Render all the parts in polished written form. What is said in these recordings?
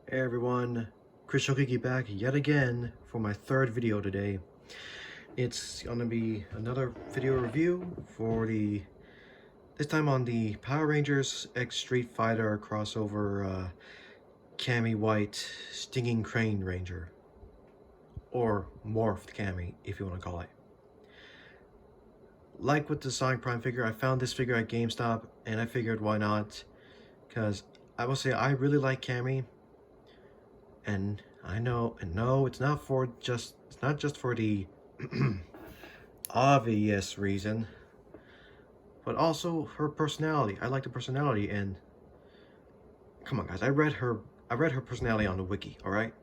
Hey everyone, Chris Shokiki back yet again for my third video today. It's gonna be another video review for this time on the Power Rangers X Street Fighter crossover Cammy White Stinging Crane Ranger. Or morphed Cammy, if you want to call it. Like with the Sonic Prime figure, I found this figure at GameStop and I figured why not, because I will say I really like Cammy. And I know, and no, it's not just for the obvious reason, but also her personality. I like the personality, and come on guys, I read her personality on the wiki, alright?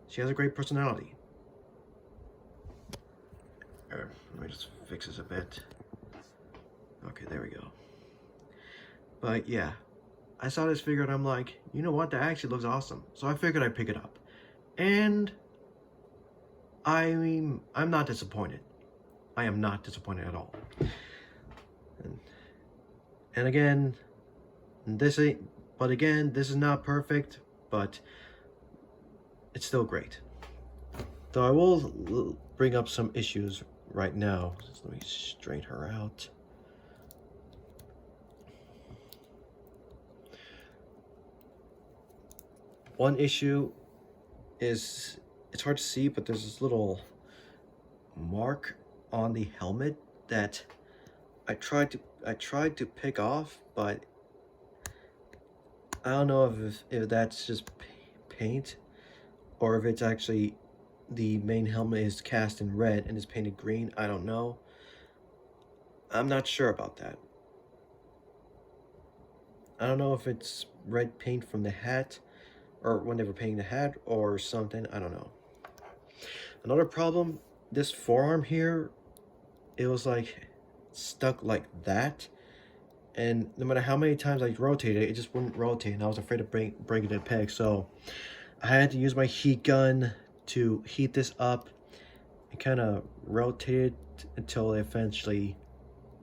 She has a great personality. Let me just fix this a bit. Okay, there we go. But yeah, I saw this figure and I'm like, you know what, that actually looks awesome. So I figured I'd pick it up. And I'm not disappointed. I am not disappointed at all. And again, this is not perfect, but it's still great. Though I will bring up some issues right now. Just let me straighten her out. One issue is, it's hard to see, but there's this little mark on the helmet that I tried to pick off, but I don't know if that's just paint or if it's actually the main helmet is cast in red and is painted green. I don't know. I'm not sure about that. I don't know if it's red paint from the hat or when they were painting the hat or something. I don't know. Another problem, this forearm here, it was like stuck like that, and no matter how many times I rotated it, it just wouldn't rotate, and I was afraid of breaking the peg, so I had to use my heat gun to heat this up and kind of rotate it until it eventually,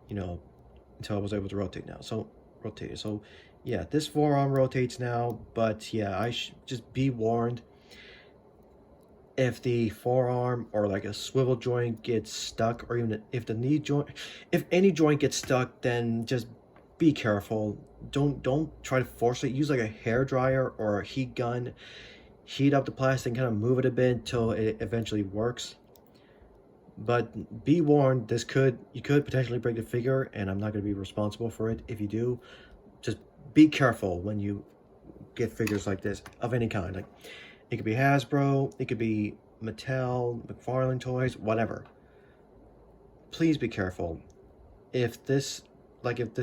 until I was able to rotate now. So yeah, this forearm rotates now, but yeah, I should just be warned. If the forearm or like a swivel joint gets stuck, or even if the knee joint, if any joint gets stuck, then just be careful. Don't try to force it. Use like a hair dryer or a heat gun. Heat up the plastic and kind of move it a bit until it eventually works. But be warned, you could potentially break the figure, and I'm not going to be responsible for it if you do. Just be careful when you get figures like this of any kind. Like, it could be Hasbro, it could be Mattel, McFarlane Toys, whatever. Please be careful. If this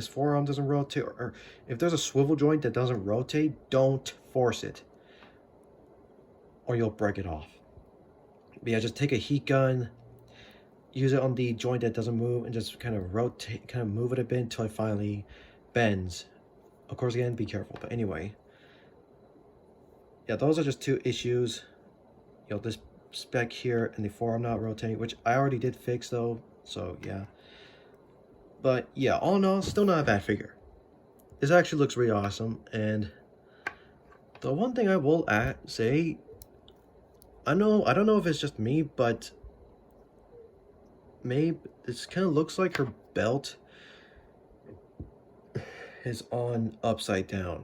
forearm doesn't rotate, or if there's a swivel joint that doesn't rotate, don't force it, or you'll break it off. But yeah, just take a heat gun, use it on the joint that doesn't move, and just kind of rotate, kind of move it a bit until it finally bends. Of course, again, be careful. But anyway, yeah, those are just two issues. This spec here and the forearm not rotating, which I already did fix though, so yeah. But yeah, all in all, still not a bad figure. This actually looks really awesome, and the one thing I will say, I don't know if it's just me, but maybe this kind of looks like her belt is on upside down.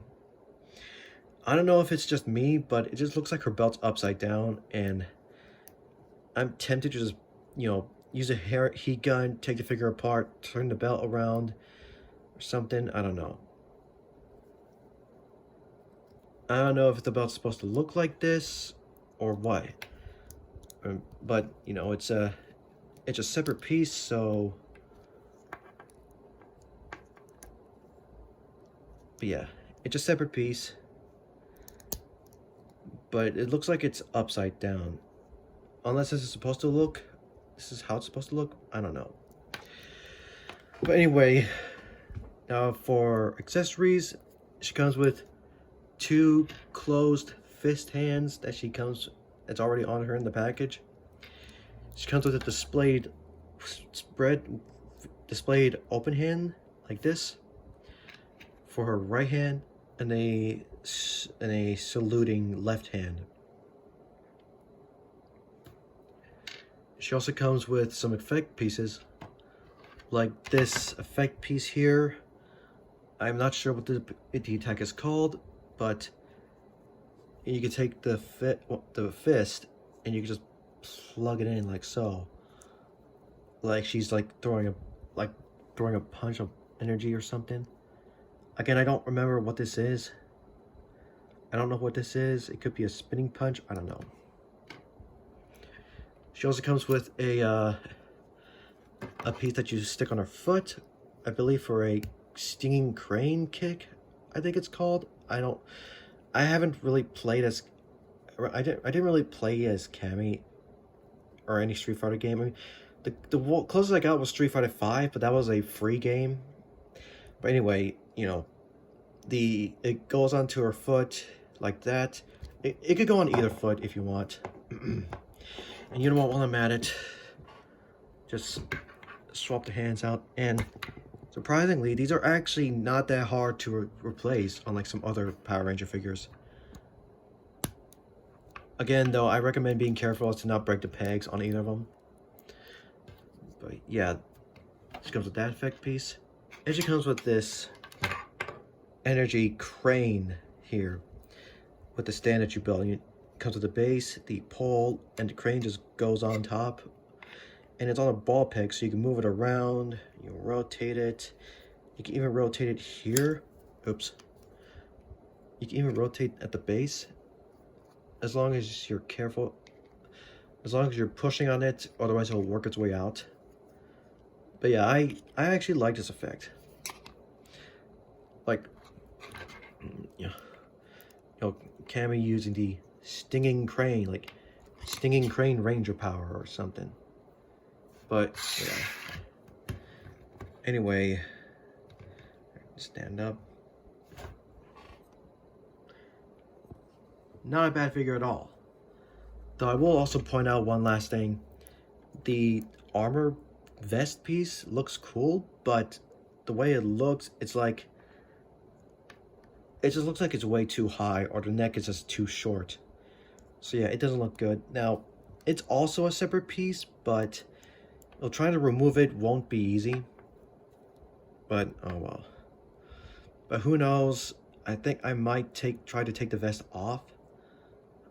I don't know if it's just me, but it just looks like her belt's upside down, and I'm tempted to just, use a heat gun, take the figure apart, turn the belt around, or something. I don't know. I don't know if the belt's supposed to look like this or what. But, it's a separate piece, so... But yeah, it's a separate piece. But it looks like it's upside down. Unless this is how it's supposed to look. I don't know. But anyway, now for accessories, she comes with two closed fist hands that's already on her in the package. She comes with a displayed open hand like this for her right hand, and a saluting left hand. She also comes with some effect pieces, like this effect piece here. I'm not sure what the attack is called, but you can take the fist and you can just plug it in like so. Like she's like throwing a punch of energy or something. Again, I don't remember what this is. I don't know what this is. It could be a spinning punch. I don't know. She also comes with a piece that you stick on her foot, I believe for a stinging crane kick, I think it's called. I haven't really played as, I didn't really play as Cammy or any Street Fighter game. I mean, the closest I got was Street Fighter 5, but that was a free game. But anyway, you know, it goes onto her foot like that. It could go on either foot if you want. And you know what, while I'm at it, just swap the hands out. And surprisingly, these are actually not that hard to replace, unlike some other Power Ranger figures. Again, though, I recommend being careful as to not break the pegs on either of them. But yeah, she comes with that effect piece. And she comes with this energy crane here, with the stand that you build. It comes with the base, the pole, and the crane just goes on top. And it's on a ball peg, so you can move it around, you can rotate it. You can even rotate it here. Oops. You can even rotate at the base, as long as you're careful. As long as you're pushing on it, otherwise it'll work its way out. But yeah, I actually like this effect. Like, yeah, you know, Cammy using the stinging crane, like stinging crane ranger power or something. But yeah. Anyway, stand up. Not a bad figure at all. Though I will also point out one last thing. The armor vest piece looks cool, but the way it looks, it's like, it just looks like it's way too high, or the neck is just too short. So yeah, it doesn't look good. Now, it's also a separate piece, but trying to remove it won't be easy. But oh well. But who knows? I think I might try to take the vest off.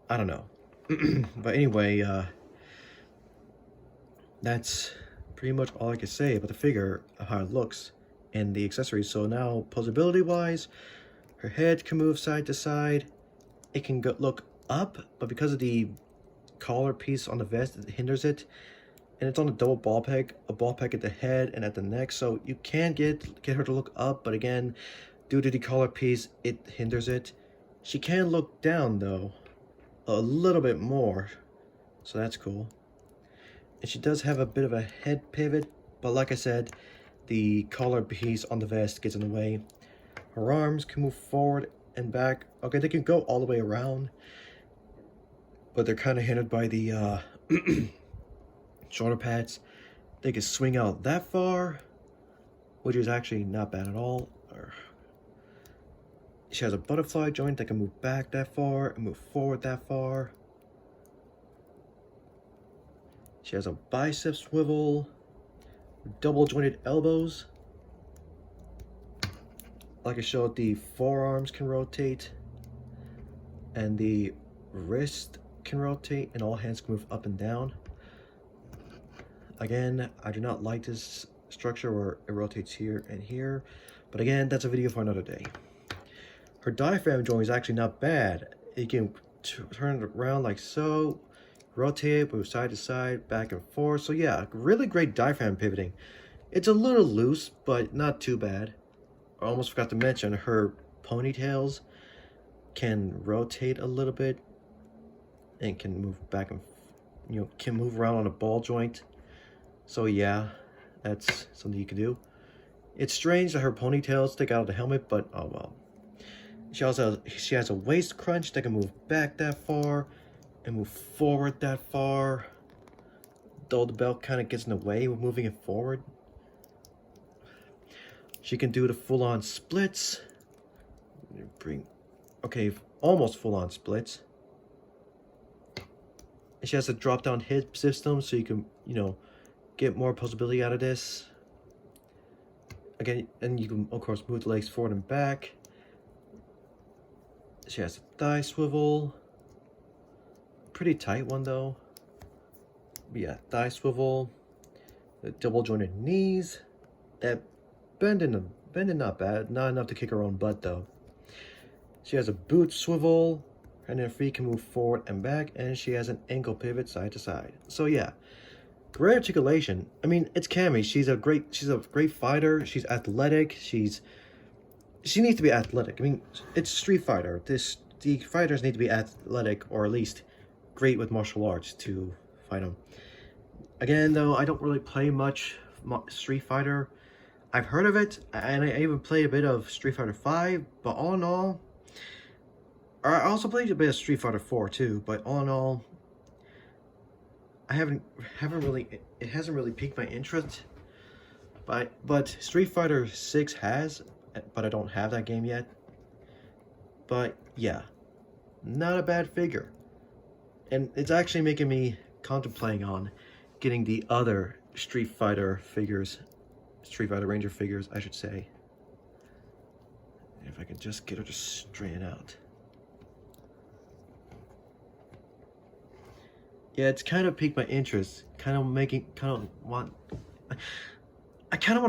I don't know. But anyway, that's pretty much all I can say about the figure, how it looks, and the accessories. So now, posability wise, her head can move side to side. It can look up, but because of the collar piece on the vest, it hinders it. And it's on a double ball peg, a ball peg at the head and at the neck, so you can get her to look up, but again, due to the collar piece, it hinders it. She can look down though, a little bit more, so that's cool. And she does have a bit of a head pivot, but like I said, the collar piece on the vest gets in the way. Her arms can move forward and back. Okay, they can go all the way around, but they're kind of hindered by the shoulder pads. They can swing out that far, which is actually not bad at all. She has a butterfly joint that can move back that far and move forward that far. She has a bicep swivel, double jointed elbows. Like I showed, the forearms can rotate, and the wrist can rotate, and all hands can move up and down. Again, I do not like this structure where it rotates here and here, but again, that's a video for another day. Her diaphragm joint is actually not bad. You can turn it around like so, rotate it, move side to side, back and forth. So yeah, really great diaphragm pivoting. It's a little loose, but not too bad. I almost forgot to mention, her ponytails can rotate a little bit and can move back and, can move around on a ball joint. So yeah, that's something you can do. It's strange that her ponytails stick out of the helmet, but oh well. She has a waist crunch that can move back that far and move forward that far, though the belt kind of gets in the way with moving it forward. She can do the full-on splits bring, okay, almost full-on splits. And she has a drop-down hit system, so you can, you know, get more possibility out of this. Again, and you can, of course, move the legs forward and back. She has a thigh swivel. Pretty tight one, though. But yeah, thigh swivel. The double jointed knees. That bending not bad. Not enough to kick her own butt, though. She has a boot swivel. And her feet can move forward and back. And she has an ankle pivot side to side. So yeah, great articulation. I mean, it's Cammy. She's a great fighter. She's athletic. She needs to be athletic. I mean, it's Street Fighter. The fighters need to be athletic, or at least great with martial arts to fight them. Again, though, I don't really play much Street Fighter. I've heard of it, and I even played a bit of Street Fighter 5, but all in all, I also played a bit of Street Fighter 4 too, but all in all, I haven't really, it hasn't really piqued my interest. But Street Fighter 6 has, but I don't have that game yet. But yeah, not a bad figure. And it's actually making me contemplating on getting the other Street Fighter figures, Street Fighter Ranger figures, I should say. If I can just get her to straighten out. Yeah, it's kind of piqued my interest. I kind of want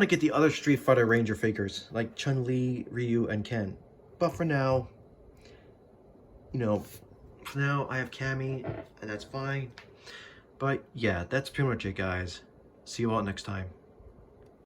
to get the other Street Fighter Ranger figures, like Chun-Li, Ryu, and Ken. But for now, you know, for now I have Cammy, and that's fine. But yeah, that's pretty much it, guys. See you all next time.